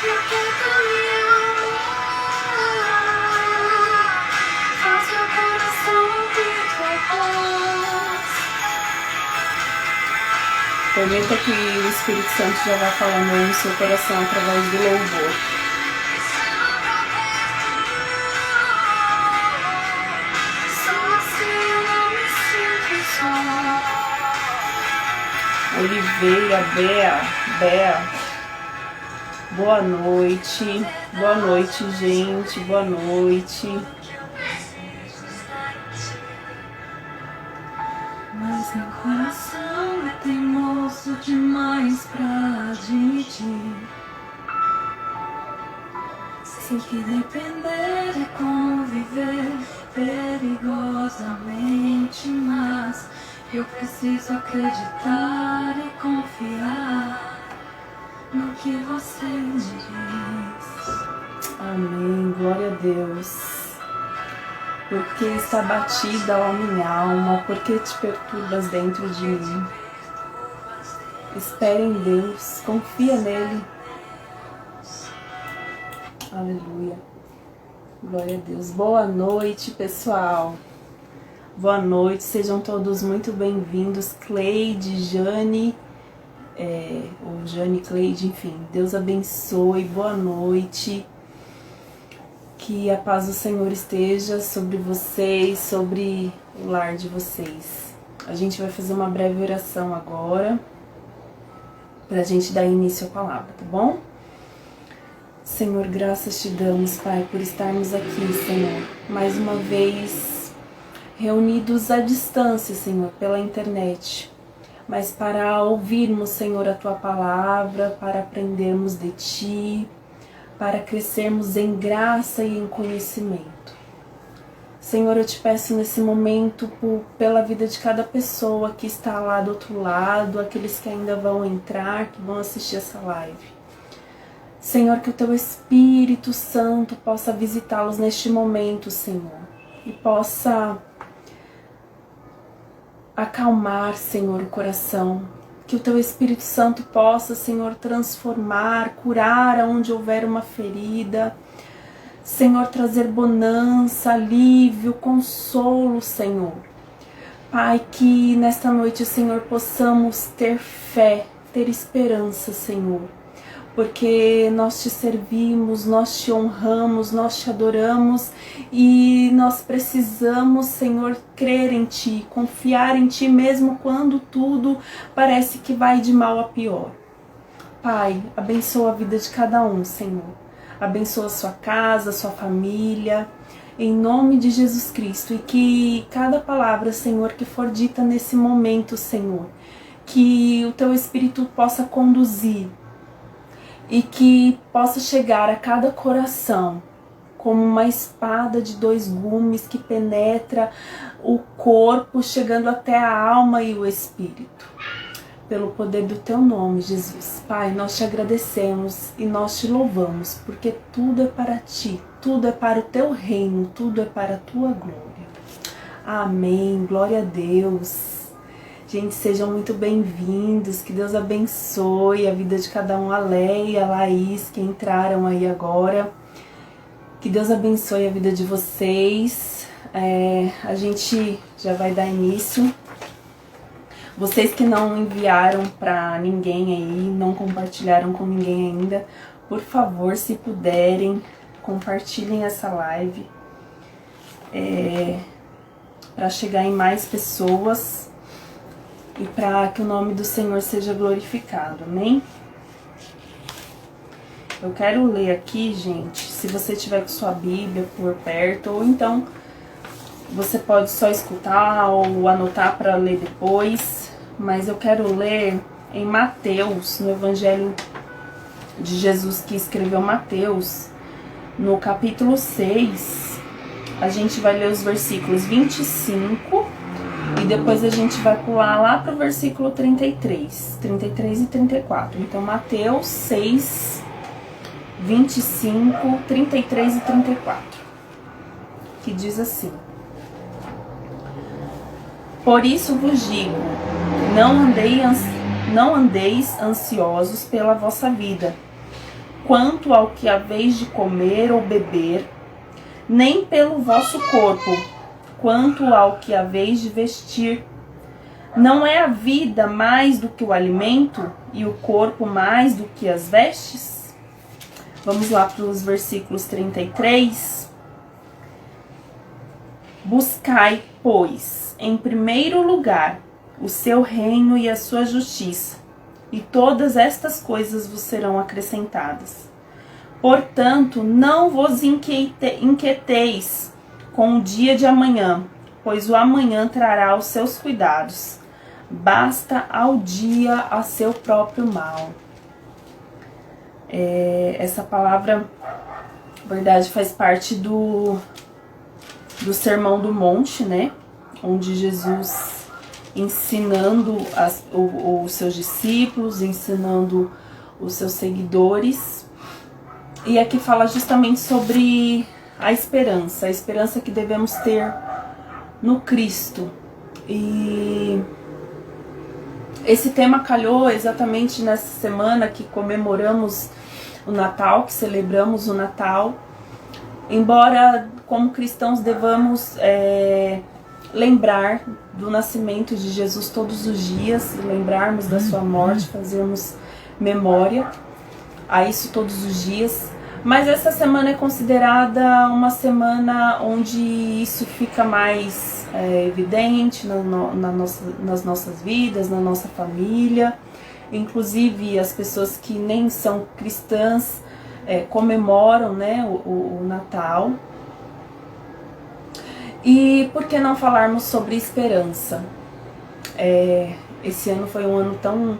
porque tu me amar, faz meu coração ouvir tua voz. Permita que o Espírito Santo já vá falando aí no seu coração através do louvor. Oliveira, Bea, boa noite, gente, boa noite. Mas meu coração é teimoso demais pra admitir. Sei que depender é conviver perigosamente, mas eu preciso acreditar e confiar no que você me diz. Amém, glória a Deus. Porque está batida, ó minha alma, porque te perturbas dentro de mim. Espere em Deus, confia nele. Aleluia. Glória a Deus. Boa noite, pessoal. Boa noite, sejam todos muito bem-vindos. Cleide, Jane, ou Jane, Cleide, enfim. Deus abençoe, boa noite. Que a paz do Senhor esteja sobre vocês, sobre o lar de vocês. A gente vai fazer uma breve oração agora, pra gente dar início à palavra, tá bom? Senhor, graças te damos, Pai, por estarmos aqui, Senhor, mais uma vez reunidos à distância, Senhor, pela internet, mas para ouvirmos, Senhor, a Tua palavra, para aprendermos de Ti, para crescermos em graça e em conhecimento. Senhor, eu te peço nesse momento pela vida de cada pessoa que está lá do outro lado, aqueles que ainda vão entrar, que vão assistir essa live. Senhor, que o Teu Espírito Santo possa visitá-los neste momento, Senhor, e possa acalmar, Senhor, o coração. Que o Teu Espírito Santo possa, Senhor, transformar, curar aonde houver uma ferida. Senhor, trazer bonança, alívio, consolo, Senhor. Pai, que nesta noite, Senhor, possamos ter fé, ter esperança, Senhor. Porque nós te servimos, nós te honramos, nós te adoramos e nós precisamos, Senhor, crer em Ti, confiar em Ti mesmo quando tudo parece que vai de mal a pior. Pai, abençoa a vida de cada um, Senhor. Abençoa a sua casa, a sua família, em nome de Jesus Cristo. E que cada palavra, Senhor, que for dita nesse momento, Senhor, que o Teu Espírito possa conduzir, e que possa chegar a cada coração como uma espada de 2 gumes que penetra o corpo, chegando até a alma e o espírito. Pelo poder do Teu nome, Jesus. Pai, nós te agradecemos e nós te louvamos, porque tudo é para Ti, tudo é para o Teu reino, tudo é para a Tua glória. Amém, glória a Deus. Gente, sejam muito bem-vindos, que Deus abençoe a vida de cada um, a Leia, a Laís, que entraram aí agora. Que Deus abençoe a vida de vocês. A gente já vai dar início. Vocês que não enviaram para ninguém aí, não compartilharam com ninguém ainda, por favor, se puderem, compartilhem essa live para chegar em mais pessoas. E para que o nome do Senhor seja glorificado, amém? Eu quero ler aqui, gente, se você tiver com sua Bíblia por perto, ou então você pode só escutar ou anotar para ler depois, mas eu quero ler em Mateus, no Evangelho de Jesus que escreveu Mateus, no capítulo 6, a gente vai ler os versículos 25 e depois a gente vai pular lá para o versículo 33 e 34. Então, Mateus 6, 25, 33 e 34, que diz assim: Por isso vos digo, não andeis ansiosos pela vossa vida, quanto ao que haveis de comer ou beber, nem pelo vosso corpo, quanto ao que haveis de vestir. Não é a vida mais do que o alimento, e o corpo mais do que as vestes? Vamos lá para os versículos 33. Buscai, pois, em primeiro lugar, o seu reino e a sua justiça, e todas estas coisas vos serão acrescentadas. Portanto, não vos inquieteis com o dia de amanhã, pois o amanhã trará os seus cuidados. Basta ao dia a seu próprio mal. Essa palavra, na verdade, faz parte do Sermão do Monte, né? Onde Jesus, ensinando os seus discípulos, ensinando os seus seguidores. E aqui fala justamente sobre a esperança que devemos ter no Cristo. E esse tema calhou exatamente nessa semana que comemoramos o Natal, que celebramos o Natal. Embora, como cristãos, devamos lembrar do nascimento de Jesus todos os dias, lembrarmos da sua morte, fazermos memória a isso todos os dias. Mas essa semana é considerada uma semana onde isso fica mais evidente nas nossas vidas, na nossa família. Inclusive as pessoas que nem são cristãs comemoram, né, o Natal. E por que não falarmos sobre esperança? Esse ano foi um ano tão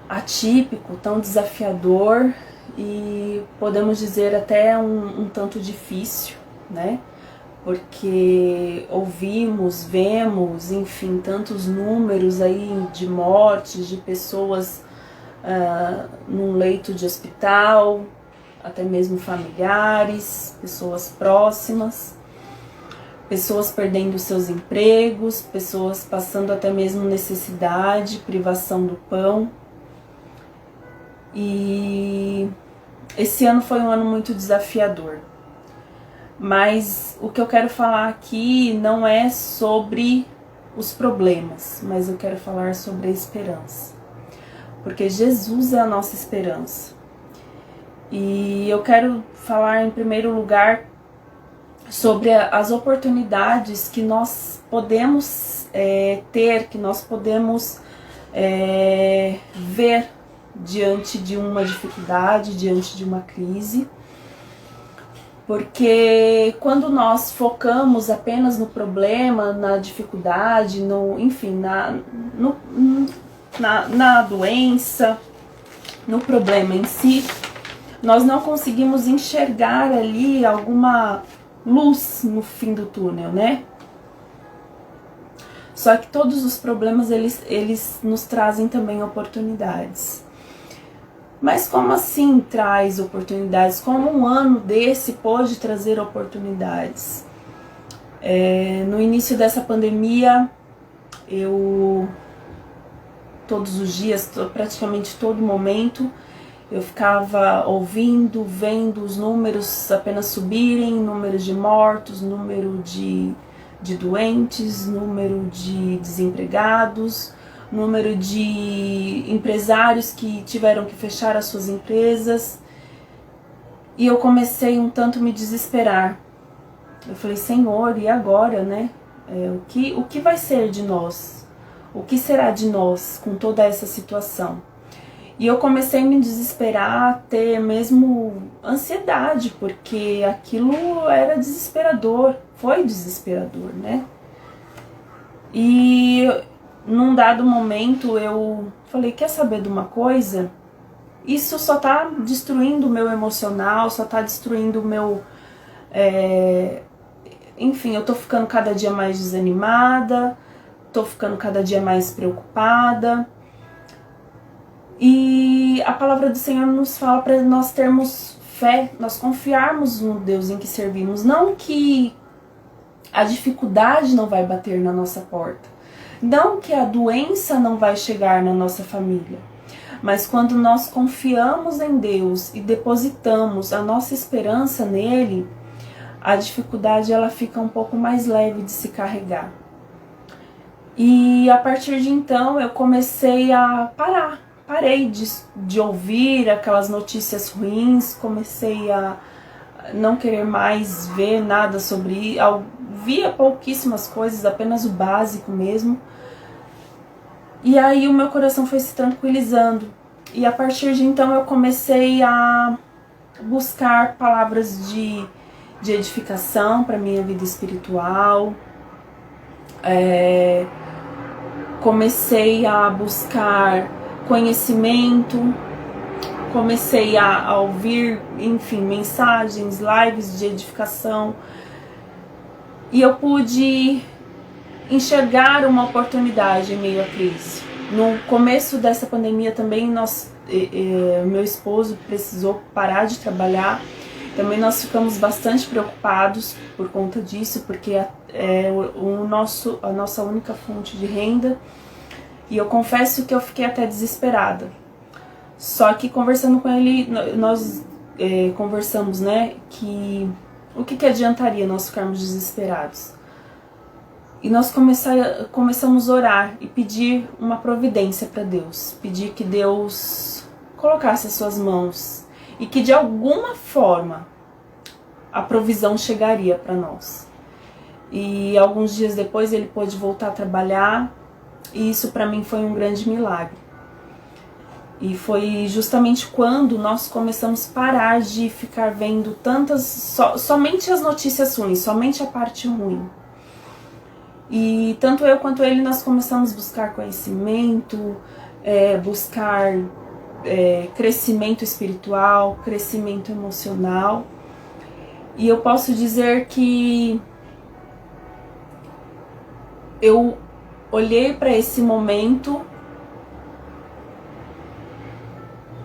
atípico, tão desafiador e podemos dizer até um tanto difícil, né? Porque ouvimos, vemos, enfim, tantos números aí de mortes, de pessoas num leito de hospital, até mesmo familiares, pessoas próximas, pessoas perdendo seus empregos, pessoas passando até mesmo necessidade, privação do pão. E esse ano foi um ano muito desafiador. Mas o que eu quero falar aqui não é sobre os problemas, mas eu quero falar sobre a esperança. Porque Jesus é a nossa esperança. E eu quero falar em primeiro lugar sobre as oportunidades que nós podemos ter, que nós podemos ver diante de uma dificuldade, diante de uma crise. Porque quando nós focamos apenas no problema, na dificuldade, na doença, no problema em si, nós não conseguimos enxergar ali alguma luz no fim do túnel, né? Só que todos os problemas, eles nos trazem também oportunidades. Mas como assim traz oportunidades? Como um ano desse pode trazer oportunidades? No início dessa pandemia, eu todos os dias, praticamente todo momento, eu ficava ouvindo, vendo os números apenas subirem, número de mortos, número de doentes, número de desempregados, número de empresários que tiveram que fechar as suas empresas. E eu comecei um tanto a me desesperar. Eu falei, Senhor, e agora, né? O que vai ser de nós? O que será de nós com toda essa situação? E eu comecei a me desesperar, a ter mesmo ansiedade, porque aquilo era desesperador, foi desesperador, né? E num dado momento eu falei, quer saber de uma coisa? Isso só tá destruindo o meu emocional, só tá destruindo o meu... Enfim, eu tô ficando cada dia mais desanimada, tô ficando cada dia mais preocupada. E a palavra do Senhor nos fala para nós termos fé, nós confiarmos no Deus em que servimos. Não que a dificuldade não vai bater na nossa porta, não que a doença não vai chegar na nossa família, Mas quando nós confiamos em Deus e depositamos a nossa esperança nele, a dificuldade ela fica um pouco mais leve de se carregar. E a partir de então eu comecei a parei de ouvir aquelas notícias ruins, comecei a não querer mais ver nada sobre isso, via pouquíssimas coisas, apenas o básico mesmo. E aí o meu coração foi se tranquilizando. E a partir de então eu comecei a buscar palavras de edificação para minha vida espiritual. Comecei a buscar conhecimento, comecei a ouvir, enfim, mensagens, lives de edificação. E eu pude enxergar uma oportunidade em meio à crise. No começo dessa pandemia também, meu esposo precisou parar de trabalhar. Também nós ficamos bastante preocupados por conta disso, porque é a nossa única fonte de renda. E eu confesso que eu fiquei até desesperada. Só que conversando com ele, nós conversamos, né, que o que adiantaria nós ficarmos desesperados? E nós começamos a orar e pedir uma providência para Deus. Pedir que Deus colocasse as suas mãos e que de alguma forma a provisão chegaria para nós. E alguns dias depois ele pôde voltar a trabalhar e isso para mim foi um grande milagre. E foi justamente quando nós começamos a parar de ficar vendo somente as notícias ruins, somente a parte ruim. E tanto eu quanto ele, nós começamos a buscar conhecimento, buscar crescimento espiritual, crescimento emocional. E eu posso dizer que eu olhei para esse momento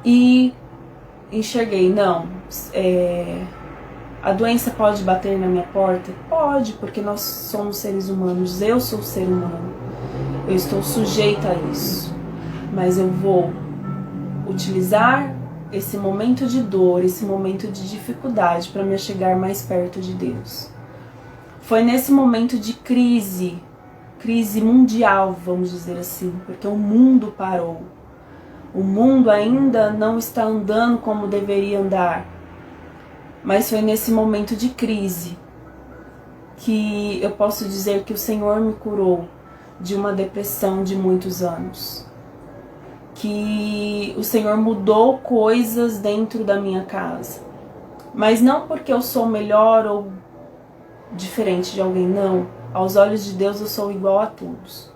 e enxerguei, não, a doença pode bater na minha porta? Pode, porque nós somos seres humanos, eu sou ser humano, eu estou sujeita a isso, mas eu vou utilizar esse momento de dor, esse momento de dificuldade para me chegar mais perto de Deus. Foi nesse momento de crise mundial, vamos dizer assim, porque o mundo parou. O mundo ainda não está andando como deveria andar. Mas foi nesse momento de crise que eu posso dizer que o Senhor me curou de uma depressão de muitos anos. Que o Senhor mudou coisas dentro da minha casa. Mas não porque eu sou melhor ou diferente de alguém, não. Aos olhos de Deus eu sou igual a todos.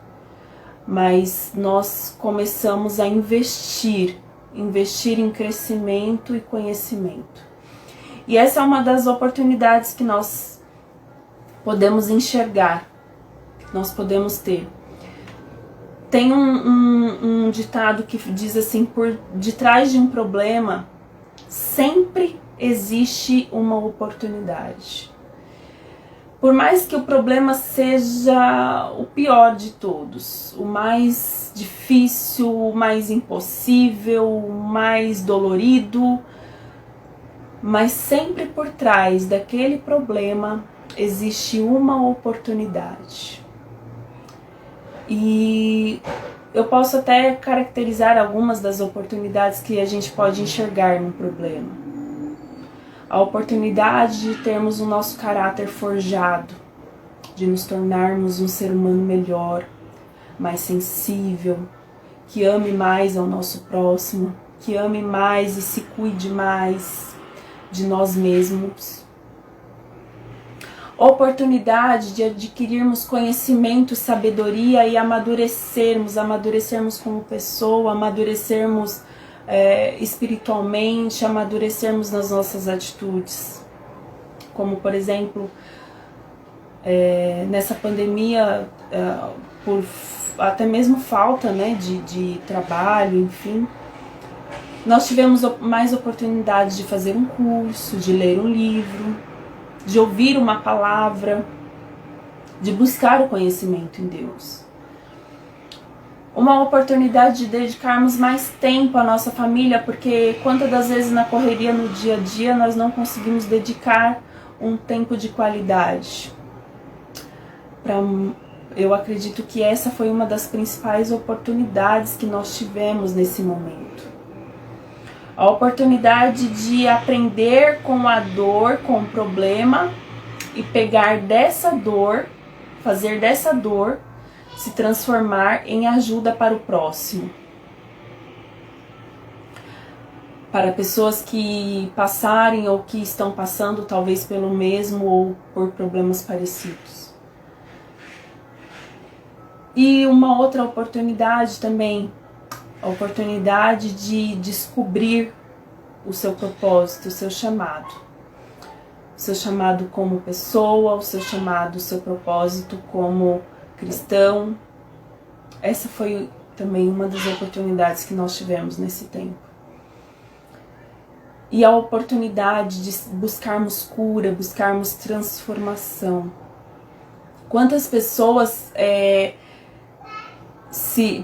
Mas nós começamos a investir em crescimento e conhecimento. E essa é uma das oportunidades que nós podemos enxergar, que nós podemos ter. Tem um ditado que diz assim, por detrás de um problema sempre existe uma oportunidade. Por mais que o problema seja o pior de todos, o mais difícil, o mais impossível, o mais dolorido, mas sempre por trás daquele problema existe uma oportunidade. E eu posso até caracterizar algumas das oportunidades que a gente pode enxergar no problema. A oportunidade de termos o nosso caráter forjado, de nos tornarmos um ser humano melhor, mais sensível, que ame mais ao nosso próximo, que ame mais e se cuide mais de nós mesmos. Oportunidade de adquirirmos conhecimento, sabedoria e amadurecermos como pessoa, amadurecermos espiritualmente, amadurecermos nas nossas atitudes. Como, por exemplo, nessa pandemia, por até mesmo falta, né, de trabalho, enfim, nós tivemos mais oportunidade de fazer um curso, de ler um livro, de ouvir uma palavra, de buscar o conhecimento em Deus. uma oportunidade de dedicarmos mais tempo à nossa família, porque quantas das vezes na correria no dia a dia nós não conseguimos dedicar um tempo de qualidade. Eu acredito que essa foi uma das principais oportunidades que nós tivemos nesse momento. A oportunidade de aprender com a dor, com o problema, e pegar dessa dor, fazer dessa dor se transformar em ajuda para o próximo. Para pessoas que passarem ou que estão passando talvez pelo mesmo ou por problemas parecidos. E uma outra oportunidade também, a oportunidade de descobrir o seu propósito, o seu chamado. O seu chamado como pessoa, o seu chamado, o seu propósito como cristão. Essa foi também uma das oportunidades que nós tivemos nesse tempo. E a oportunidade de buscarmos cura, buscarmos transformação. Quantas pessoas,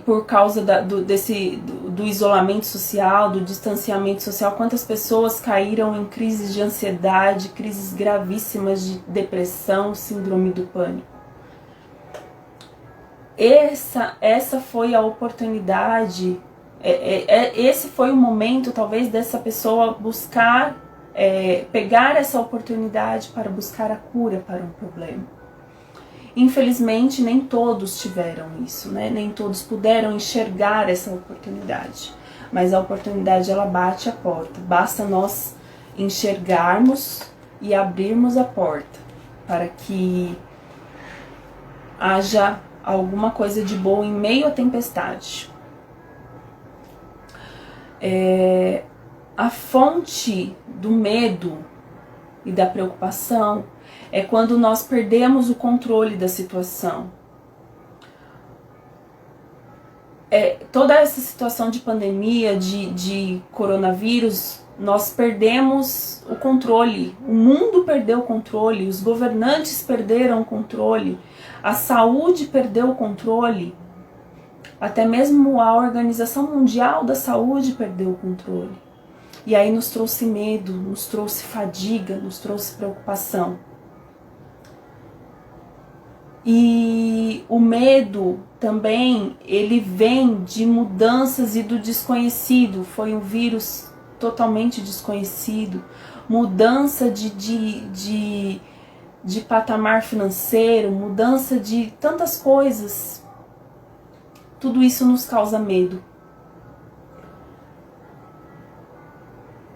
por causa do isolamento social, do distanciamento social, quantas pessoas caíram em crises de ansiedade, crises gravíssimas de depressão, síndrome do pânico. Essa foi a oportunidade, esse foi o momento talvez dessa pessoa buscar, pegar essa oportunidade para buscar a cura para um problema. Infelizmente nem todos tiveram isso, né? Nem todos puderam enxergar essa oportunidade, mas a oportunidade ela bate a porta, basta nós enxergarmos e abrirmos a porta para que haja alguma coisa de bom em meio à tempestade. A fonte do medo e da preocupação é quando nós perdemos o controle da situação. Toda essa situação de pandemia, de coronavírus, nós perdemos o controle. O mundo perdeu o controle, os governantes perderam o controle, a saúde perdeu o controle, até mesmo a Organização Mundial da Saúde perdeu o controle. E aí nos trouxe medo, nos trouxe fadiga, nos trouxe preocupação. E o medo também, ele vem de mudanças e do desconhecido. Foi um vírus totalmente desconhecido, mudança de patamar financeiro, mudança de tantas coisas. Tudo isso nos causa medo.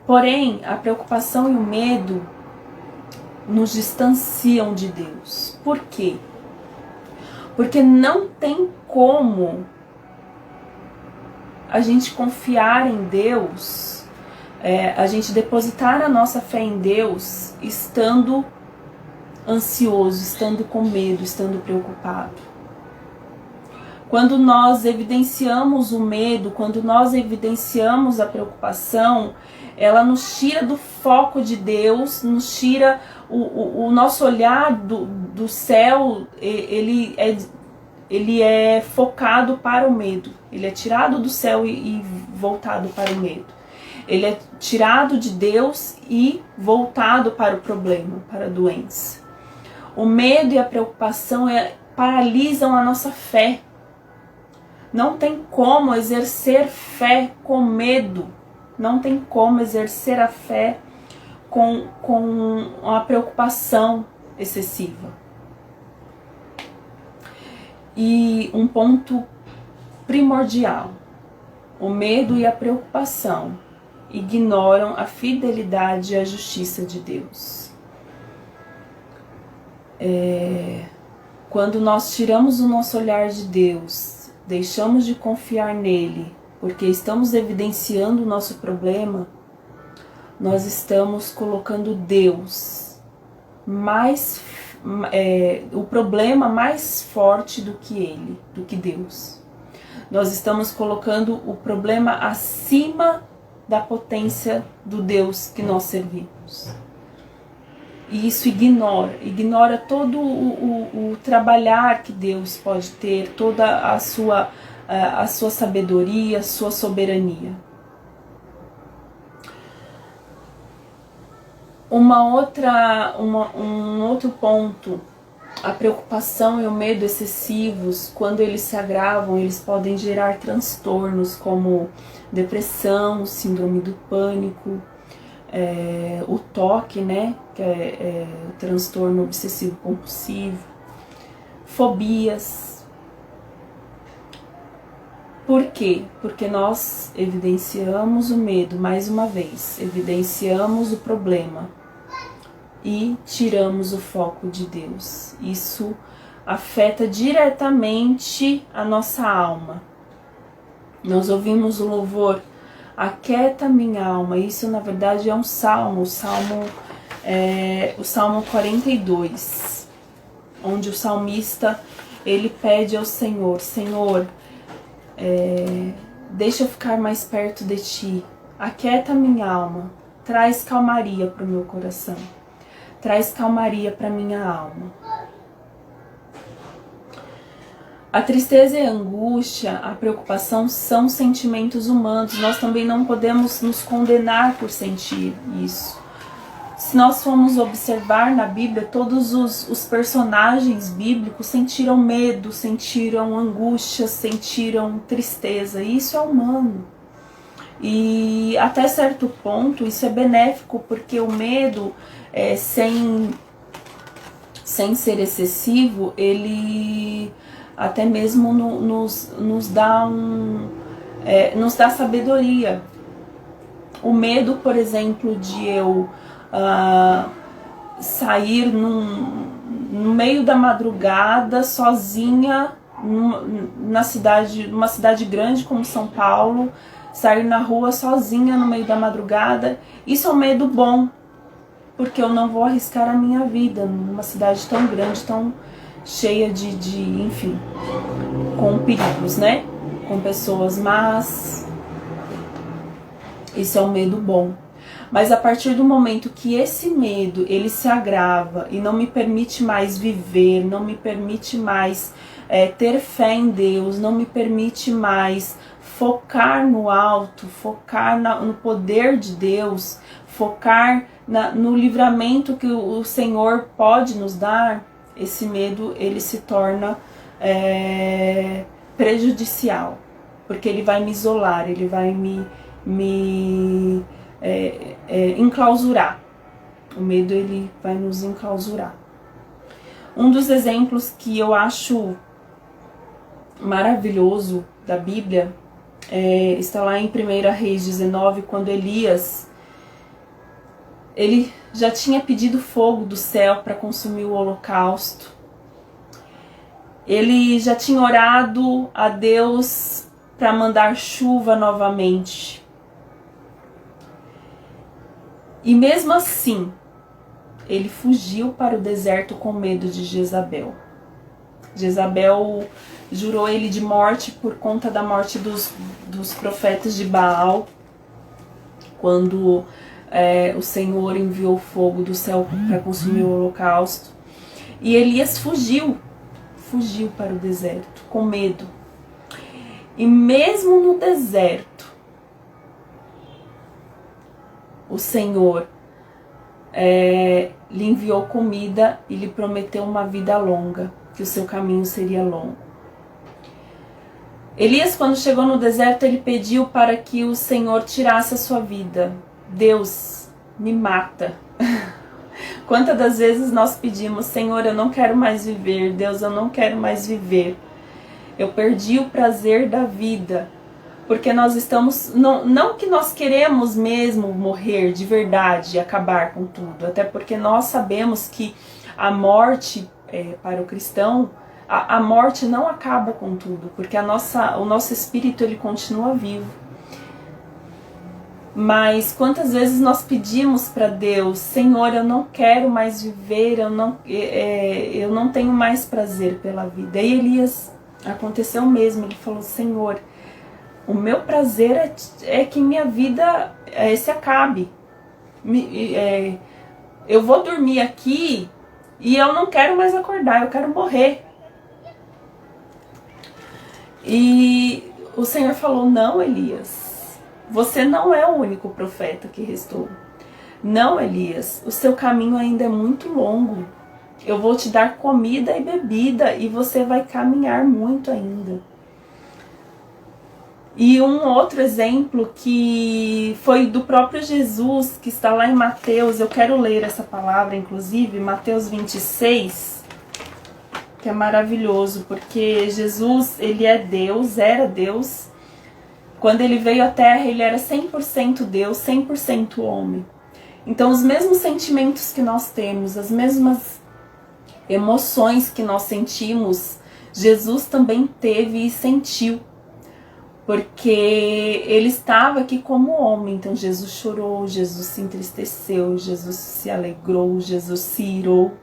Porém, a preocupação e o medo nos distanciam de Deus. Por quê? Porque não tem como a gente confiar em Deus, a gente depositar a nossa fé em Deus estando ansioso, estando com medo, estando preocupado. Quando nós evidenciamos o medo, quando nós evidenciamos a preocupação, ela nos tira do foco de Deus, nos tira o nosso olhar do céu, ele é focado para o medo. Ele é tirado do céu e voltado para o medo. Ele é tirado de Deus e voltado para o problema, para a doença. O medo e a preocupação paralisam a nossa fé. Não tem como exercer fé com medo. Não tem como exercer a fé com uma preocupação excessiva. E um ponto primordial: o medo e a preocupação ignoram a fidelidade e a justiça de Deus. Quando nós tiramos o nosso olhar de Deus, deixamos de confiar nele, porque estamos evidenciando o nosso problema, nós estamos colocando Deus o problema mais forte do que ele, do que Deus. Nós estamos colocando o problema acima da potência do Deus que nós servimos. E isso ignora todo o trabalhar que Deus pode ter, toda a sua a sua sabedoria, a sua soberania. Um outro ponto, a preocupação e o medo excessivos, quando eles se agravam, eles podem gerar transtornos como depressão, síndrome do pânico, o TOC, né, que é o transtorno obsessivo compulsivo, fobias. Por quê? Porque nós evidenciamos o medo, mais uma vez, evidenciamos o problema e tiramos o foco de Deus. Isso afeta diretamente a nossa alma. Nós ouvimos o louvor, aquieta minha alma. Isso na verdade é um salmo, o Salmo 42, onde o salmista ele pede ao Senhor, Senhor, deixa eu ficar mais perto de ti, aquieta minha alma, traz calmaria para o meu coração, traz calmaria para minha alma. A tristeza e a angústia, a preocupação são sentimentos humanos. Nós também não podemos nos condenar por sentir isso. Se nós formos observar na Bíblia, todos os personagens bíblicos sentiram medo, sentiram angústia, sentiram tristeza. E isso é humano. E até certo ponto isso é benéfico, porque o medo, sem ser excessivo, ele até mesmo nos dá sabedoria. O medo, por exemplo, de eu sair no meio da madrugada sozinha numa cidade grande como São Paulo, sair na rua sozinha no meio da madrugada, isso é um medo bom, porque eu não vou arriscar a minha vida numa cidade tão grande, tão cheia enfim, com perigos, né? Com pessoas más. Isso é um medo bom. Mas a partir do momento que esse medo ele se agrava e não me permite mais viver, não me permite mais ter fé em Deus, não me permite mais focar no alto, focar no poder de Deus, focar no livramento que o Senhor pode nos dar, esse medo ele se torna prejudicial, porque ele vai me isolar, ele vai me enclausurar. O medo ele vai nos enclausurar. Um dos exemplos que eu acho maravilhoso da Bíblia está lá em 1 Reis 19, quando Elias ele já tinha pedido fogo do céu para consumir o holocausto. Ele já tinha orado a Deus para mandar chuva novamente. E mesmo assim, ele fugiu para o deserto com medo de Jezabel. Jezabel jurou ele de morte por conta da morte dos profetas de Baal, quando o Senhor enviou fogo do céu para consumir o holocausto. E Elias fugiu para o deserto com medo. E mesmo no deserto, o Senhor lhe enviou comida e lhe prometeu uma vida longa, que o seu caminho seria longo. Elias, quando chegou no deserto, ele pediu para que o Senhor tirasse a sua vida. Deus, me mata. Quantas das vezes nós pedimos, Senhor, eu não quero mais viver, Deus, eu não quero mais viver. Eu perdi o prazer da vida, porque nós estamos, não que nós queremos mesmo morrer de verdade, acabar com tudo, até porque nós sabemos que a morte, para o cristão, a morte não acaba com tudo, porque o nosso espírito ele continua vivo. Mas quantas vezes nós pedimos para Deus, Senhor, eu não quero mais viver, eu não tenho mais prazer pela vida. E Elias, aconteceu mesmo, ele falou, Senhor, o meu prazer é que minha vida se acabe. Eu vou dormir aqui e eu não quero mais acordar, eu quero morrer. E o Senhor falou: não, Elias, você não é o único profeta que restou. Não, Elias, o seu caminho ainda é muito longo. Eu vou te dar comida e bebida e você vai caminhar muito ainda. E um outro exemplo que foi do próprio Jesus, que está lá em Mateus, eu quero ler essa palavra, inclusive, Mateus 26, que é maravilhoso, porque Jesus, ele é Deus, era Deus. Quando ele veio à Terra, ele era 100% Deus, 100% homem. Então, os mesmos sentimentos que nós temos, as mesmas emoções que nós sentimos, Jesus também teve e sentiu. Porque ele estava aqui como homem, então Jesus chorou, Jesus se entristeceu, Jesus se alegrou, Jesus se irou.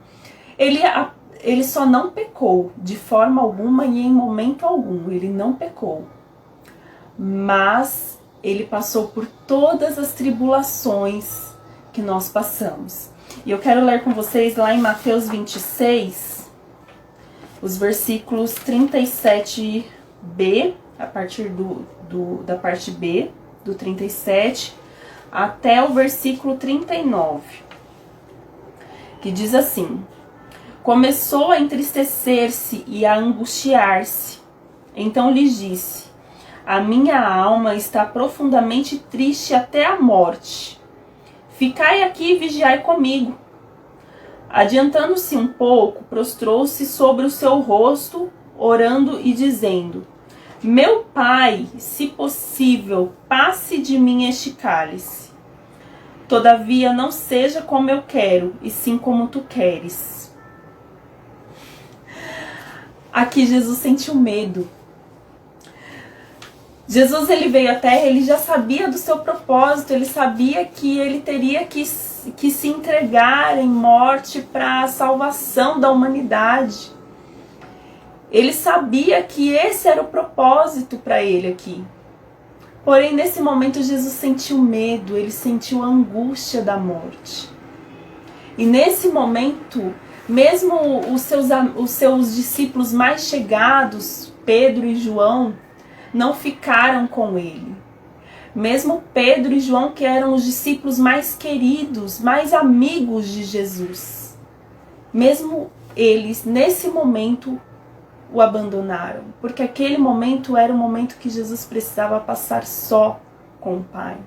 Ele só não pecou de forma alguma e em momento algum, ele não pecou. Mas ele passou por todas as tribulações que nós passamos. E eu quero ler com vocês lá em Mateus 26, os versículos 37b, a partir da parte B, do 37, até o versículo 39, que diz assim: começou a entristecer-se e a angustiar-se. Então lhes disse: a minha alma está profundamente triste até a morte. Ficai aqui e vigiai comigo. Adiantando-se um pouco, prostrou-se sobre o seu rosto, orando e dizendo: meu Pai, se possível, passe de mim este cálice. Todavia não seja como eu quero, e sim como tu queres. Aqui Jesus sentiu medo. Jesus, ele veio à Terra, ele já sabia do seu propósito, ele sabia que ele teria que se entregar em morte para a salvação da humanidade. Ele sabia que esse era o propósito para ele aqui. Porém, nesse momento, Jesus sentiu medo, ele sentiu a angústia da morte. E nesse momento, mesmo os seus discípulos mais chegados, Pedro e João, não ficaram com ele. Mesmo Pedro e João, que eram os discípulos mais queridos, mais amigos de Jesus, mesmo eles, nesse momento, o abandonaram, porque aquele momento era o momento que Jesus precisava passar só com o Pai.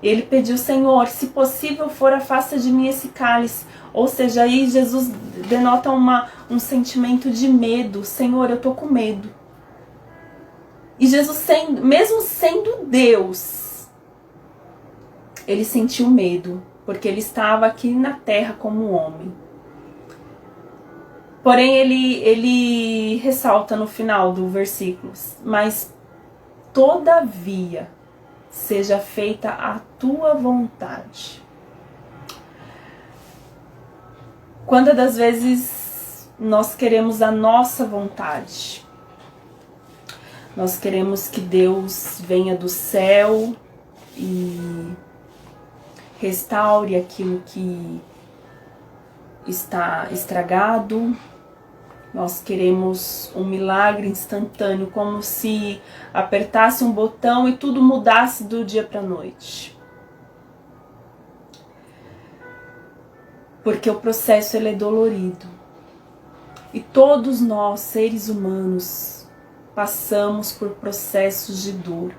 Ele pediu: Senhor, se possível for, afasta de mim esse cálice. Ou seja, aí Jesus denota um sentimento de medo. Senhor, eu tô com medo. E Jesus, mesmo sendo Deus, ele sentiu medo, porque ele estava aqui na terra como homem. Porém, ele ressalta no final do versículo: mas todavia seja feita a tua vontade. Quantas das vezes nós queremos a nossa vontade? Nós queremos que Deus venha do céu e restaure aquilo que está estragado. Nós queremos um milagre instantâneo, como se apertasse um botão e tudo mudasse do dia para a noite. Porque o processo ele é dolorido. E todos nós, seres humanos, passamos por processos de dor.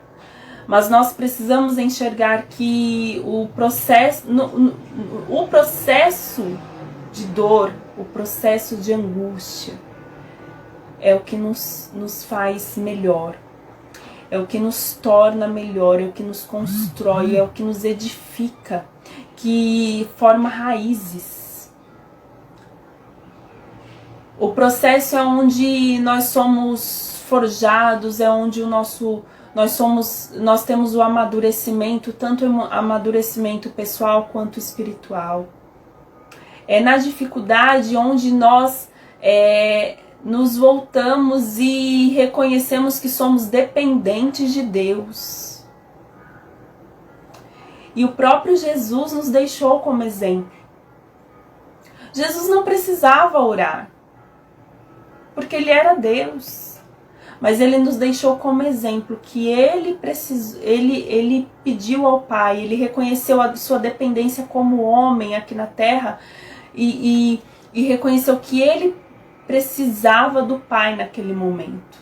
Mas nós precisamos enxergar que o processo de dor, o processo de angústia, é o que nos faz melhor, é o que nos torna melhor, é o que nos constrói, é o que nos edifica, que forma raízes. O processo é onde nós somos forjados, é onde nós temos o amadurecimento, tanto o amadurecimento pessoal quanto espiritual. É na dificuldade onde nós nos voltamos e reconhecemos que somos dependentes de Deus. E o próprio Jesus nos deixou como exemplo. Jesus não precisava orar, porque ele era Deus. mas ele nos deixou como exemplo que ele pediu ao Pai, ele reconheceu a sua dependência como homem aqui na terra e reconheceu que ele precisava do Pai naquele momento.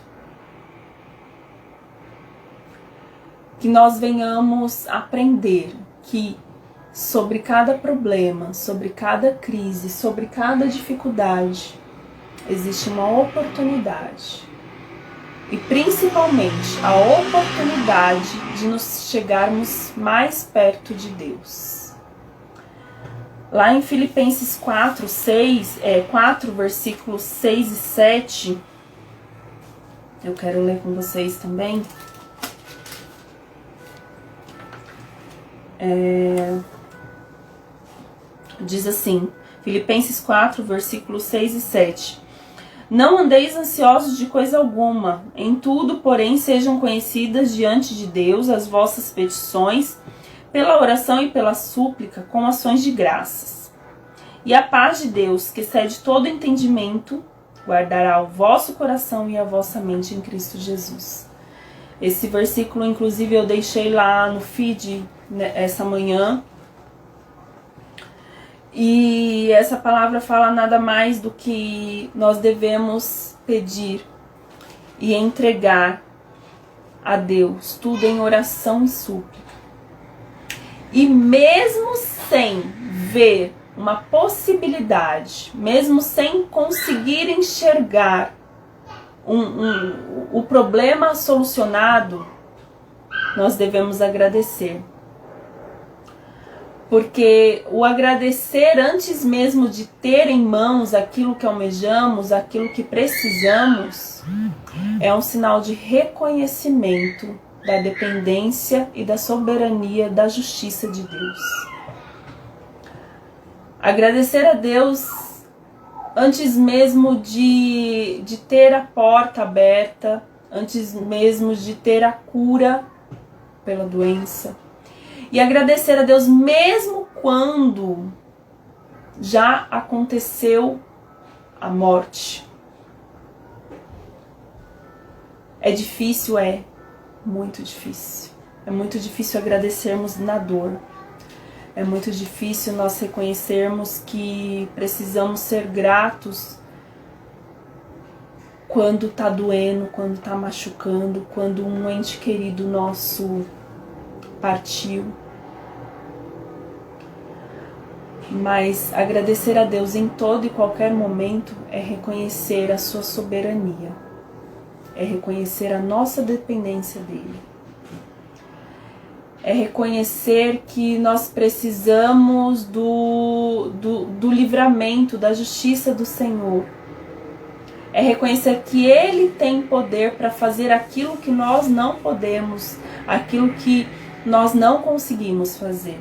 Que nós venhamos aprender que sobre cada problema, sobre cada crise, sobre cada dificuldade, existe uma oportunidade. E principalmente a oportunidade de nos chegarmos mais perto de Deus. Lá em Filipenses 4, versículos 6 e 7, eu quero ler com vocês também. Diz assim, Filipenses 4, versículos 6 e 7. Não andeis ansiosos de coisa alguma, em tudo, porém, sejam conhecidas diante de Deus as vossas petições, pela oração e pela súplica, com ações de graças. E a paz de Deus, que excede todo entendimento, guardará o vosso coração e a vossa mente em Cristo Jesus. Esse versículo, inclusive, eu deixei lá no feed essa manhã. E essa palavra fala nada mais do que nós devemos pedir e entregar a Deus, tudo em oração e súplica. E mesmo sem ver uma possibilidade, mesmo sem conseguir enxergar o problema solucionado, nós devemos agradecer. Porque o agradecer antes mesmo de ter em mãos aquilo que almejamos, aquilo que precisamos, é um sinal de reconhecimento da dependência e da soberania da justiça de Deus. Agradecer a Deus antes mesmo de ter a porta aberta, antes mesmo de ter a cura pela doença. E agradecer a Deus mesmo quando já aconteceu a morte. É difícil, muito difícil. É muito difícil agradecermos na dor. É muito difícil nós reconhecermos que precisamos ser gratos quando está doendo, quando está machucando, quando um ente querido nosso partiu. Mas agradecer a Deus em todo e qualquer momento é reconhecer a sua soberania, é reconhecer a nossa dependência dele, é reconhecer que nós precisamos do livramento, da justiça do Senhor, é reconhecer que ele tem poder para fazer aquilo que nós não podemos, aquilo que nós não conseguimos fazer.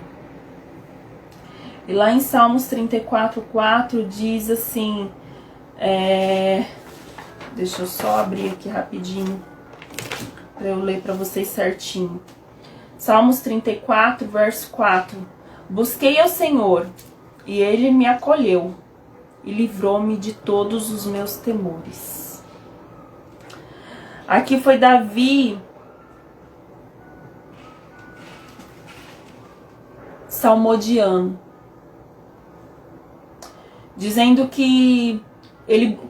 E lá em Salmos 34:4 diz assim, deixa eu só abrir aqui rapidinho para eu ler para vocês certinho. Salmos 34, verso 4. Busquei ao Senhor, e ele me acolheu, e livrou-me de todos os meus temores. Aqui foi Davi salmodiando, dizendo que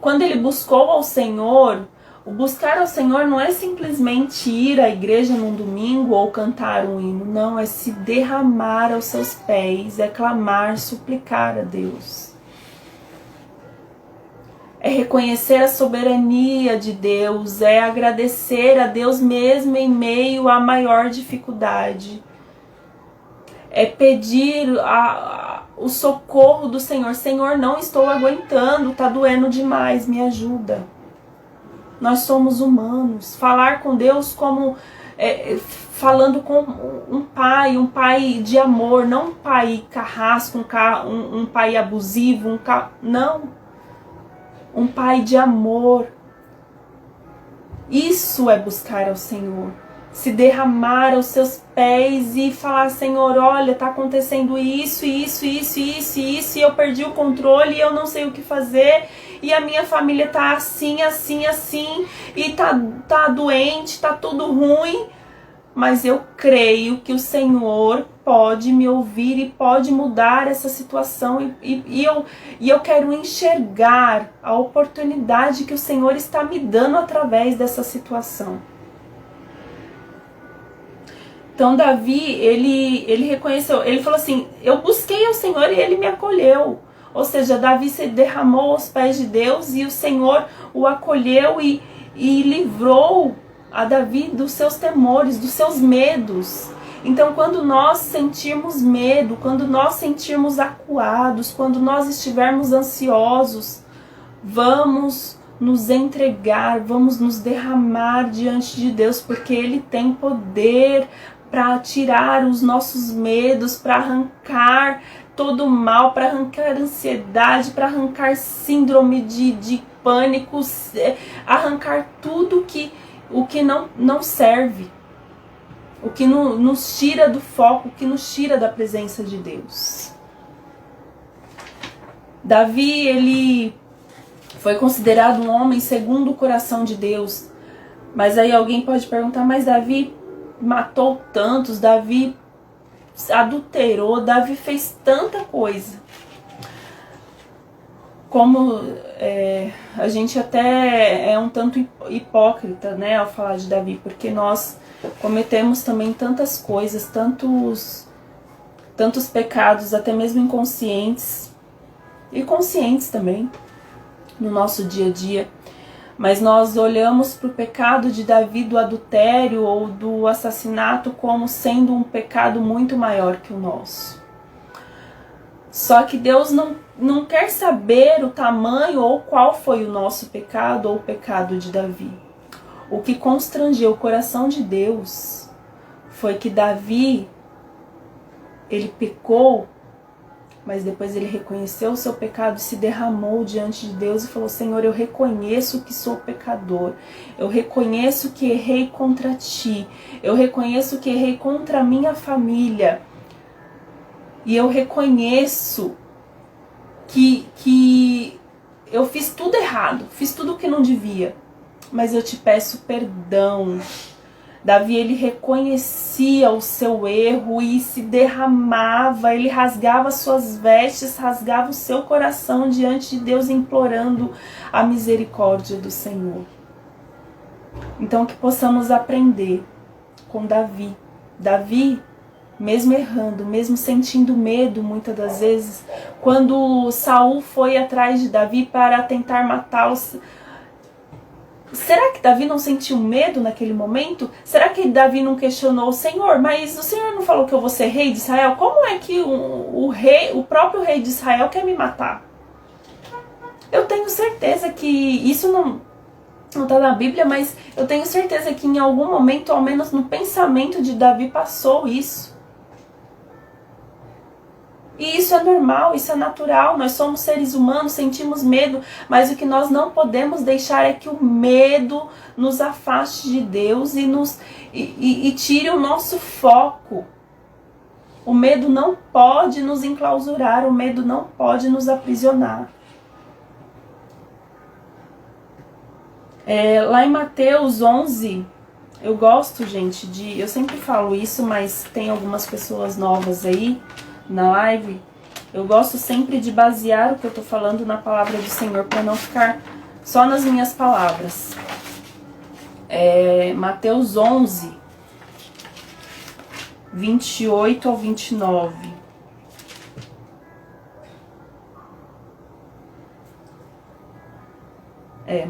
quando ele buscou ao Senhor, o buscar ao Senhor não é simplesmente ir à igreja num domingo ou cantar um hino, não, é se derramar aos seus pés, é clamar, suplicar a Deus. É reconhecer a soberania de Deus, é agradecer a Deus mesmo em meio à maior dificuldade. É pedir o socorro do Senhor. Senhor, não estou aguentando, tá doendo demais, me ajuda. Nós somos humanos. Falar com Deus como falando com um pai de amor, não um pai carrasco, um pai abusivo, não. Um pai de amor. Isso é buscar ao Senhor. Se derramar aos seus pés e falar, Senhor, olha, tá acontecendo isso, e eu perdi o controle e eu não sei o que fazer. e a minha família tá assim, assim, assim, e tá doente, tá tudo ruim, mas eu creio que o Senhor pode me ouvir e pode mudar essa situação, e eu quero enxergar a oportunidade que o Senhor está me dando através dessa situação. Então Davi, ele reconheceu, ele falou assim, eu busquei ao Senhor e ele me acolheu. Ou seja, Davi se derramou aos pés de Deus e o Senhor o acolheu e livrou a Davi dos seus temores, dos seus medos. Então quando nós sentirmos medo, quando nós sentirmos acuados, quando nós estivermos ansiosos, vamos nos entregar, vamos nos derramar diante de Deus, porque Ele tem poder para tirar os nossos medos, para arrancar todo o mal, para arrancar ansiedade, para arrancar síndrome de pânico, arrancar tudo o que não serve, o que nos tira do foco, o que nos tira da presença de Deus. Davi, ele foi considerado um homem segundo o coração de Deus. Mas aí alguém pode perguntar, mas Davi matou tantos, Davi adulterou, Davi fez tanta coisa. Como a gente até é um tanto hipócrita, né, ao falar de Davi, porque nós cometemos também tantas coisas, tantos pecados, até mesmo inconscientes e conscientes também, no nosso dia a dia. Mas nós olhamos para o pecado de Davi do adultério ou do assassinato como sendo um pecado muito maior que o nosso. Só que Deus não quer saber o tamanho ou qual foi o nosso pecado ou o pecado de Davi. O que constrangeu o coração de Deus foi que Davi, ele pecou, mas depois ele reconheceu o seu pecado, se derramou diante de Deus e falou, Senhor, eu reconheço que sou pecador, eu reconheço que errei contra ti, eu reconheço que errei contra a minha família, e eu reconheço que eu fiz tudo errado, fiz tudo o que não devia, mas eu te peço perdão. Davi, ele reconhecia o seu erro e se derramava, ele rasgava suas vestes, rasgava o seu coração diante de Deus, implorando a misericórdia do Senhor. Então que possamos aprender com Davi. Davi, mesmo errando, mesmo sentindo medo muitas das vezes, quando Saul foi atrás de Davi para tentar matá-lo, será que Davi não sentiu medo naquele momento? Será que Davi não questionou, Senhor, mas o Senhor não falou que eu vou ser rei de Israel? Como é que o próprio rei de Israel quer me matar? Eu tenho certeza que isso não está na Bíblia, mas eu tenho certeza que em algum momento, ao menos no pensamento de Davi, passou isso. E isso é normal, isso é natural, nós somos seres humanos, sentimos medo, mas o que nós não podemos deixar é que o medo nos afaste de Deus e tire o nosso foco. O medo não pode nos enclausurar, o medo não pode nos aprisionar. Lá em Mateus 11, eu gosto, gente, eu sempre falo isso, mas tem algumas pessoas novas aí na live, eu gosto sempre de basear o que eu tô falando na palavra do Senhor, para não ficar só nas minhas palavras. Mateus 11, 28 ao 29.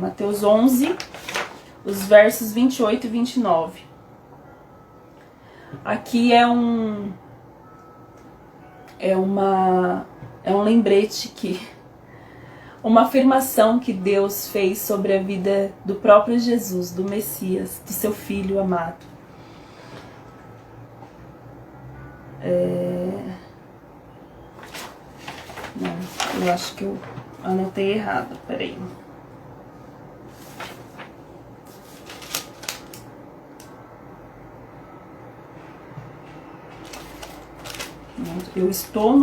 Mateus 11, os versos 28 e 29. Aqui é um lembrete uma afirmação que Deus fez sobre a vida do próprio Jesus, do Messias, do seu Filho amado. Não, eu acho que eu anotei errado, peraí. Eu estou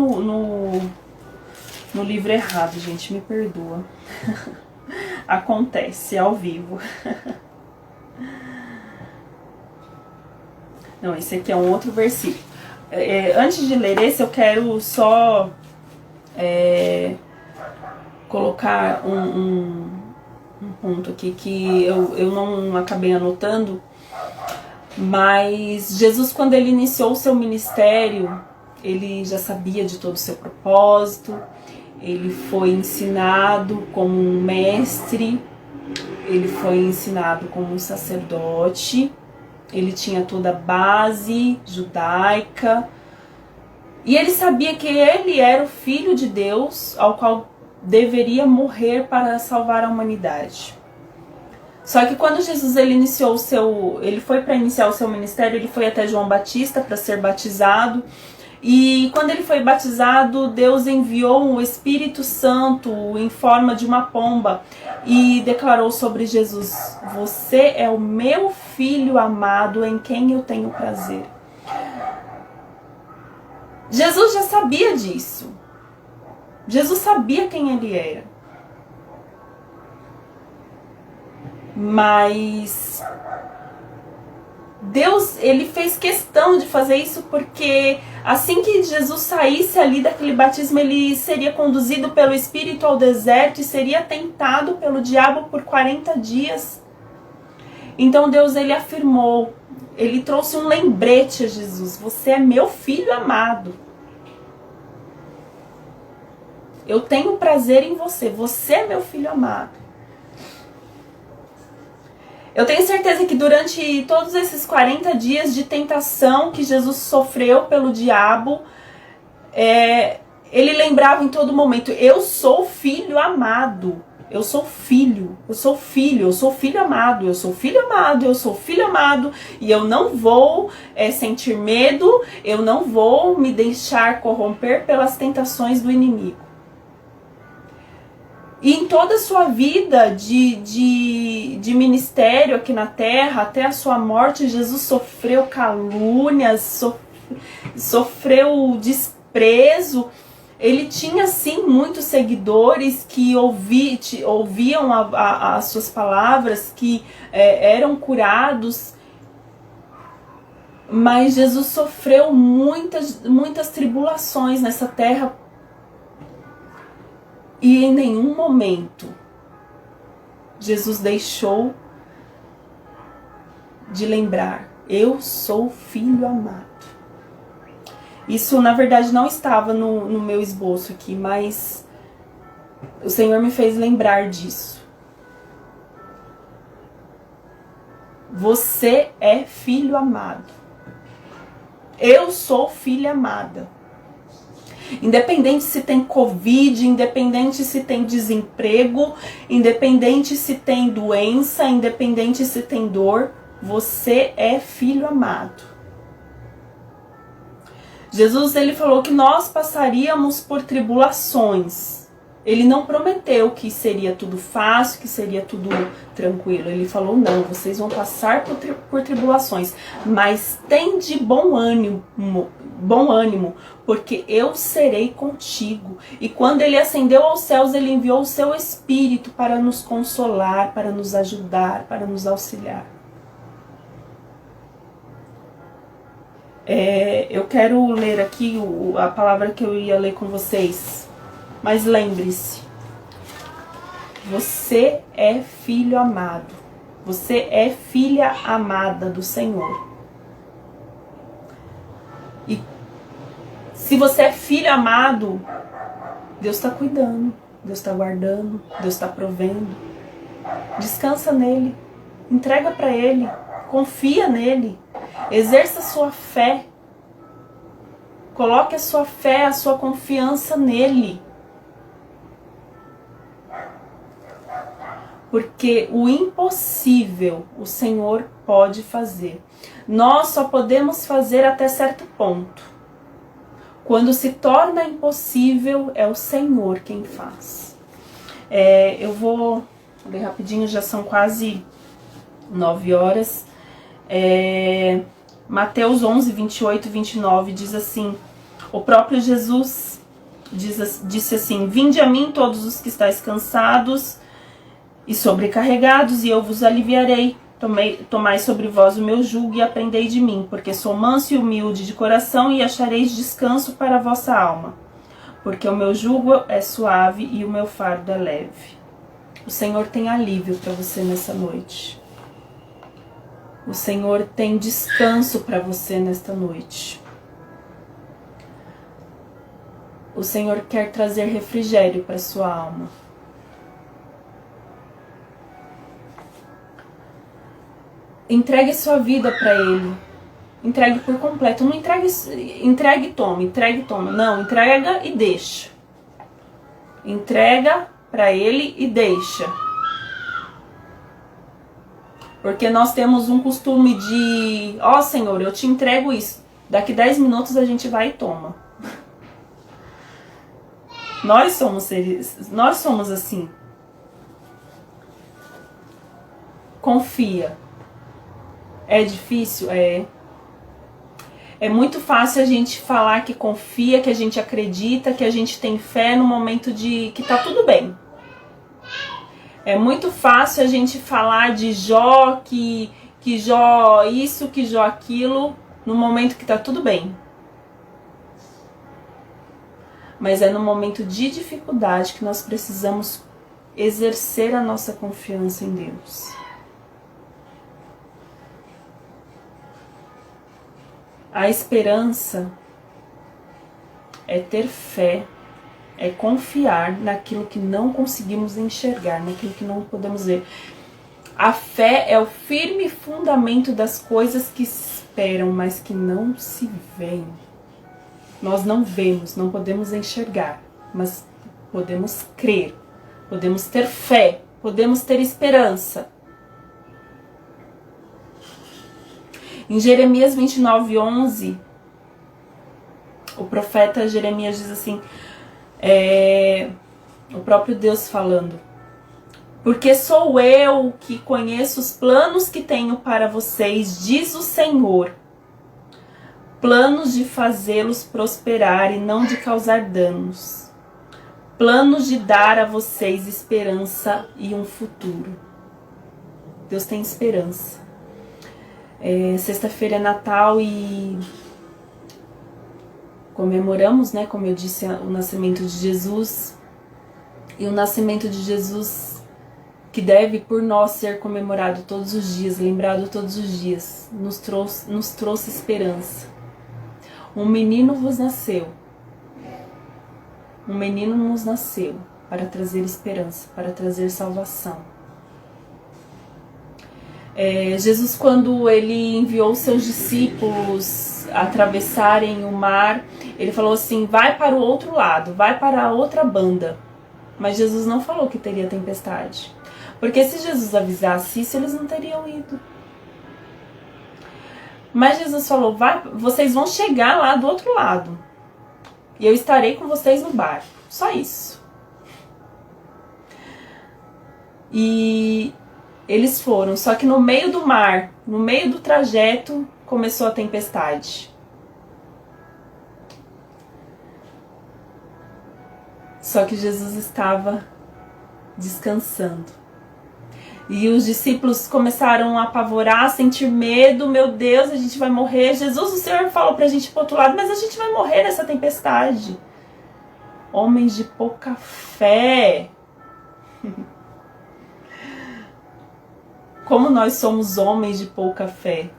no livro errado, gente, me perdoa. Acontece, ao vivo. Não, esse aqui é um outro versículo. Antes de ler esse, eu quero só colocar um ponto aqui que eu não acabei anotando, mas Jesus, quando ele iniciou o seu ministério, ele já sabia de todo o seu propósito, ele foi ensinado como um mestre, ele foi ensinado como um sacerdote, ele tinha toda a base judaica, e ele sabia que ele era o Filho de Deus, ao qual deveria morrer para salvar a humanidade. Só que quando Jesus ele foi para iniciar o seu ministério, ele foi até João Batista para ser batizado. E quando ele foi batizado, Deus enviou o Espírito Santo em forma de uma pomba e declarou sobre Jesus: você é o meu filho amado em quem eu tenho prazer. Jesus já sabia disso. Jesus sabia quem ele era. Mas Deus, ele fez questão de fazer isso porque assim que Jesus saísse ali daquele batismo, ele seria conduzido pelo Espírito ao deserto e seria tentado pelo diabo por 40 dias. Então Deus, ele afirmou, ele trouxe um lembrete a Jesus: você é meu filho amado. Eu tenho prazer em você, você é meu filho amado. Eu tenho certeza que durante todos esses 40 dias de tentação que Jesus sofreu pelo diabo, ele lembrava em todo momento: eu sou filho amado, eu sou filho, eu sou filho, eu sou filho amado, eu sou filho amado, eu sou filho amado, e eu não vou sentir medo, eu não vou me deixar corromper pelas tentações do inimigo. E em toda a sua vida de ministério aqui na terra, até a sua morte, Jesus sofreu calúnias, sofreu desprezo. Ele tinha sim muitos seguidores que ouviam as suas palavras, que eram curados. Mas Jesus sofreu muitas tribulações nessa terra. E em nenhum momento Jesus deixou de lembrar: eu sou filho amado. Isso na verdade não estava no meu esboço aqui, mas o Senhor me fez lembrar disso. Você é filho amado. Eu sou filha amada. Independente se tem Covid, independente se tem desemprego, independente se tem doença, independente se tem dor, você é filho amado. Jesus, ele falou que nós passaríamos por tribulações. Ele não prometeu que seria tudo fácil, que seria tudo tranquilo. Ele falou: não, vocês vão passar por tribulações, mas tem de bom ânimo, porque eu serei contigo. E quando ele ascendeu aos céus, ele enviou o seu Espírito para nos consolar, para nos ajudar, para nos auxiliar. Eu quero ler aqui a palavra que eu ia ler com vocês. Mas lembre-se, você é filho amado, você é filha amada do Senhor. E se você é filho amado, Deus está cuidando, Deus está guardando, Deus está provendo. Descansa nele, entrega para ele, confia nele, exerça a sua fé, coloque a sua fé, a sua confiança nele. Porque o impossível o Senhor pode fazer. Nós só podemos fazer até certo ponto. Quando se torna impossível, é o Senhor quem faz. Eu vou ler rapidinho, já são quase 9 horas. Mateus 11, 28 e 29 diz assim: o próprio Jesus disse assim: Vinde a mim todos os que estáis cansados e sobrecarregados, e eu vos aliviarei. Tomai sobre vós o meu jugo e aprendei de mim, porque sou manso e humilde de coração, e achareis descanso para a vossa alma. Porque o meu jugo é suave e o meu fardo é leve. O Senhor tem alívio para você nessa noite. O Senhor tem descanso para você nesta noite. O Senhor quer trazer refrigério para sua alma. Entregue sua vida para Ele. Entregue por completo. Não entregue e toma, entregue e toma. Não, entrega e deixa. Entrega para Ele e deixa. Porque nós temos um costume de: ó Senhor, eu te entrego isso. Daqui 10 minutos a gente vai e toma. Nós somos assim. Confia. É difícil? É. É muito fácil a gente falar que confia, que a gente acredita, que a gente tem fé no momento de que tá tudo bem. É muito fácil a gente falar de Jó, que Jó isso, que Jó aquilo, no momento que tá tudo bem. Mas é no momento de dificuldade que nós precisamos exercer a nossa confiança em Deus. A esperança é ter fé, é confiar naquilo que não conseguimos enxergar, naquilo que não podemos ver. A fé é o firme fundamento das coisas que se esperam, mas que não se veem. Nós não vemos, não podemos enxergar, mas podemos crer, podemos ter fé, podemos ter esperança. Em Jeremias 29:11, o profeta Jeremias diz assim, o próprio Deus falando: porque sou eu que conheço os planos que tenho para vocês, diz o Senhor, planos de fazê-los prosperar e não de causar danos, planos de dar a vocês esperança e um futuro. Deus tem esperança. Sexta-feira é Natal e comemoramos, né, como eu disse, o nascimento de Jesus. E o nascimento de Jesus, que deve por nós ser comemorado todos os dias, lembrado todos os dias, nos trouxe esperança. Um menino vos nasceu. Um menino nos nasceu para trazer esperança, para trazer salvação. Jesus, quando ele enviou seus discípulos a atravessarem o mar, ele falou assim: vai para o outro lado, vai para a outra banda. Mas Jesus não falou que teria tempestade, porque se Jesus avisasse isso, eles não teriam ido. Mas Jesus falou: vocês vão chegar lá do outro lado e eu estarei com vocês no barco. Só isso. E eles foram, só que no meio do mar, no meio do trajeto, começou a tempestade. Só que Jesus estava descansando. E os discípulos começaram a apavorar, a sentir medo. Meu Deus, a gente vai morrer. Jesus, o Senhor falou pra gente ir pro outro lado, mas a gente vai morrer nessa tempestade. Homens de pouca fé. Como nós somos homens de pouca fé.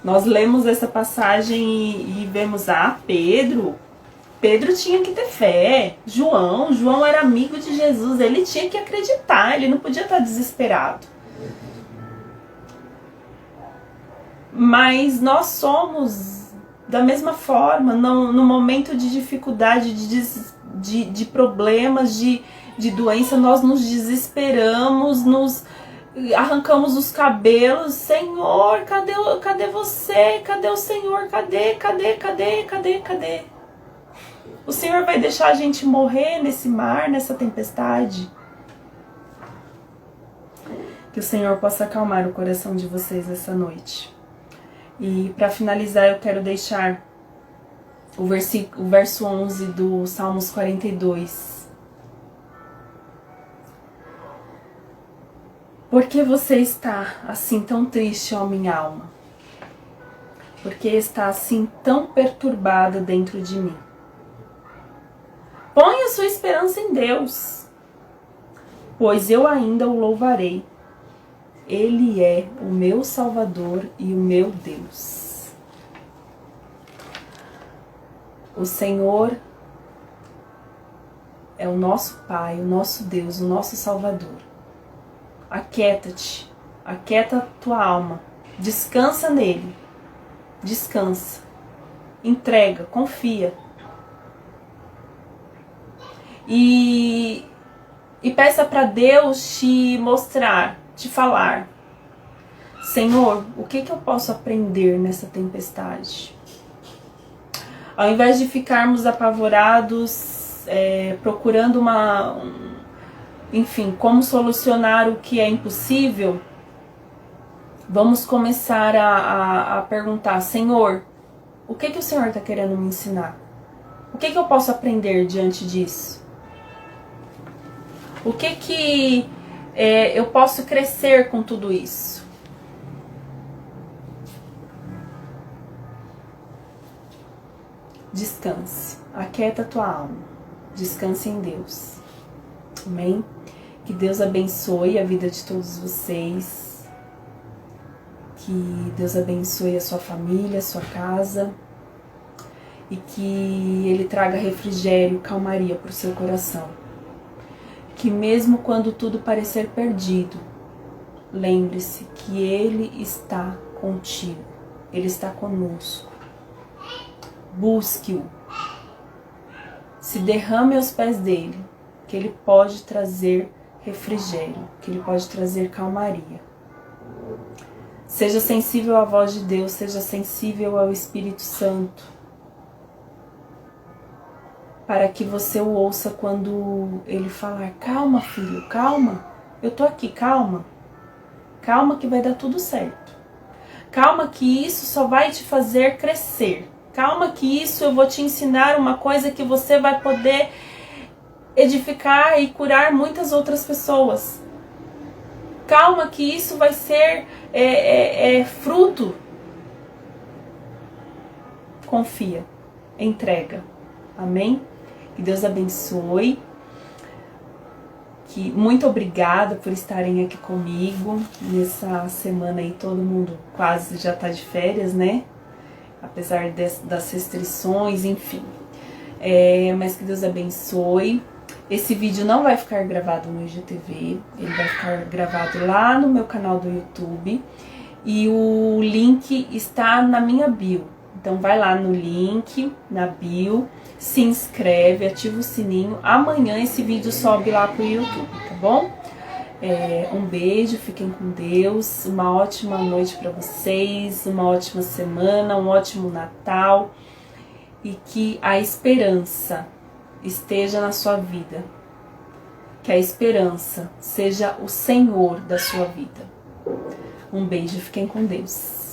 Nós lemos essa passagem e vemos, Pedro tinha que ter fé. João era amigo de Jesus, ele tinha que acreditar, ele não podia estar desesperado. Mas nós somos da mesma forma, no momento de dificuldade, de problemas, de doença, nós nos desesperamos, nos arrancamos os cabelos. Senhor, cadê você? Cadê o Senhor? Cadê? O Senhor vai deixar a gente morrer nesse mar, nessa tempestade? Que o Senhor possa acalmar o coração de vocês essa noite. E para finalizar, eu quero deixar o verso 11 do Salmos 42. Por que você está assim tão triste, ó minha alma? Por que está assim tão perturbada dentro de mim? Ponha sua esperança em Deus, pois eu ainda o louvarei. Ele é o meu Salvador e o meu Deus. O Senhor é o nosso Pai, o nosso Deus, o nosso Salvador. Aquieta-te, aquieta a tua alma, descansa nele, descansa, entrega, confia. E peça para Deus te mostrar, te falar: Senhor, o que eu posso aprender nessa tempestade? Ao invés de ficarmos apavorados, procurando enfim, como solucionar o que é impossível, vamos começar a perguntar: Senhor, o que o Senhor está querendo me ensinar? O que eu posso aprender diante disso? O que eu posso crescer com tudo isso? Descanse, aquieta a tua alma, descanse em Deus. Amém? Que Deus abençoe a vida de todos vocês, que Deus abençoe a sua família, a sua casa, e que Ele traga refrigério, calmaria para o seu coração. Que mesmo quando tudo parecer perdido, lembre-se que Ele está contigo, Ele está conosco. Busque-o, se derrame aos pés dele, que Ele pode trazer refrigério, que Ele pode trazer calmaria. Seja sensível à voz de Deus, seja sensível ao Espírito Santo, para que você o ouça quando Ele falar: calma, filho, calma, eu tô aqui, calma. Calma que vai dar tudo certo. Calma que isso só vai te fazer crescer. Calma que isso eu vou te ensinar uma coisa que você vai poder edificar e curar muitas outras pessoas. Calma que isso vai ser fruto. Confia, entrega. Amém? Que Deus abençoe. Muito obrigada por estarem aqui comigo. Nessa semana aí todo mundo quase já está de férias, né? Apesar das restrições, enfim. Mas que Deus abençoe. Esse vídeo não vai ficar gravado no IGTV, ele vai ficar gravado lá no meu canal do YouTube. E o link está na minha bio. Então vai lá no link, na bio, se inscreve, ativa o sininho. Amanhã esse vídeo sobe lá pro YouTube, tá bom? Um beijo, fiquem com Deus, uma ótima noite para vocês, uma ótima semana, um ótimo Natal, e que a esperança esteja na sua vida, que a esperança seja o Senhor da sua vida. Um beijo, fiquem com Deus.